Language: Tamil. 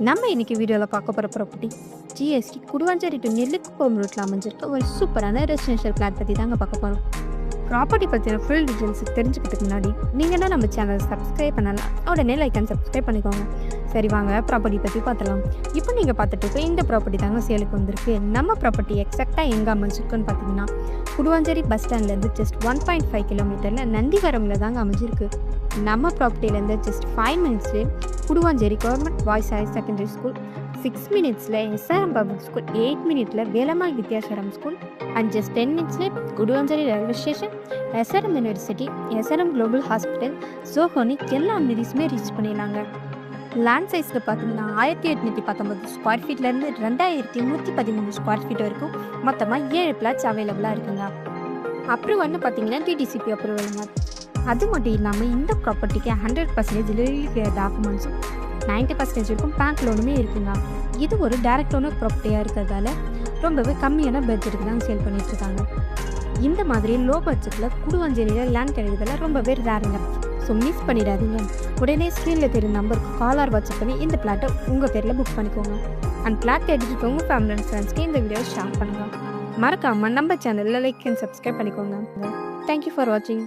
நம்ம இன்னைக்கு வீடியோவில் பார்க்க போகிற property GST Guduvancheri to Nellikuppam ரூட்டில் அமைஞ்சிருக்க ஒரு சூப்பரான ரெசிடென்ஷியல் பிளாட் பற்றி தாங்க பார்க்க போகிறோம். ப்ராப்பர்ட்டி பற்றின ஃபுல் டீட்டெயில்ஸ் தெரிஞ்சுக்கிறதுக்கு முன்னாடி நீங்கள் தான் நம்ம சேனல் சப்ஸ்கிரைப் பண்ணலாம், உடனே லைக் அண்ட் சப்ஸ்கிரைப் பண்ணிக்கோங்க. சரி வாங்க ப்ராப்பர்ட்டி பற்றி பார்த்துலாம். இப்போ நீங்கள் பார்த்துட்டு இருக்க இந்த ப்ராப்பர்ட்டி தாங்க சேலுக்கு வந்திருக்கு. நம்ம ப்ராப்பர்ட்டி எக்ஸாக்டாக எங்கே அமைஞ்சிருக்குன்னு பார்த்தீங்கன்னா குடுவாஞ்சேரி பஸ் ஸ்டாண்ட்லேருந்து ஜஸ்ட் 1.5 கிலோமீட்டரில் நந்திவரமில் தாங்க அமைஞ்சிருக்கு. நம்ம ப்ராப்பர்ட்டியிலேருந்து ஜஸ்ட் 5 மினிட்ஸ்லேயே Guduvanchery government boys higher secondary school, 6 மினிட்ஸில் எஸ்ஆர்எம் பப்ளிக் ஸ்கூல், 8 மினிட்ஸில் Velammal Vidyashram school and just 10 மினிட்ஸ்லேயே Guduvanchery railway station, SRM university, SRM global hospital, ஜோஹோனிக் எல்லா அம்யூனிட்டிஸுமே ரீச் பண்ணிடலாங்க. லேண்ட் சைஸில் பார்த்தீங்கன்னா 1819 ஸ்கொயர் ஃபீட்லேருந்து 2113 ஸ்கொயர் ஃபீட் வரைக்கும் மொத்தமாக 7 பிளாட்ஸ் அவைலபிளாக இருக்குங்க. அப்ரூவல்னு பார்த்தீங்கன்னா டிடிசிபி அப்ரூவலுங்க. அது மட்டும் இல்லாமல் இந்த ப்ராப்பர்ட்டிக்கு 100% டெலிவரி டாக்குமெண்ட்ஸும் 90% வரைக்கும் பேங்க் லோனுமே இருக்குங்க. இது ஒரு டைரக்ட் ஓனர் ப்ராப்பர்ட்டியாக இருக்கிறதால ரொம்பவே கம்மியான பட்ஜெட்டுக்கு தான் சேல் பண்ணிட்டு இருக்காங்க. இந்த மாதிரி லோ பட்ஜெட்டில் குடுவாஞ்சேரியில் லேண்ட் கிடைக்கிறதுல ரொம்பவே ரேருங்க. ஸோ மிஸ் பண்ணிடாதீங்க. உடனே ஸ்க்ரீனில் தெரியும் நம்பருக்கு கால் ஆர் வாட்ஸ்அப் பண்ணி இந்த பிளாட்டை உங்கள் பேரில் புக் பண்ணிக்கோங்க. அண்ட் பிளாட் எடுத்துட்டு உங்கள் ஃபேமிலி அண்ட் ஃப்ரெண்ட்ஸ்க்கு இந்த வீடியோ ஷேர் பண்ணுங்கள். மறக்காமல் நம்ம சேனலில் லைக் அண்ட் சப்ஸ்கிரைப் பண்ணிக்கோங்க. தேங்க்யூ ஃபார் வாட்சிங்.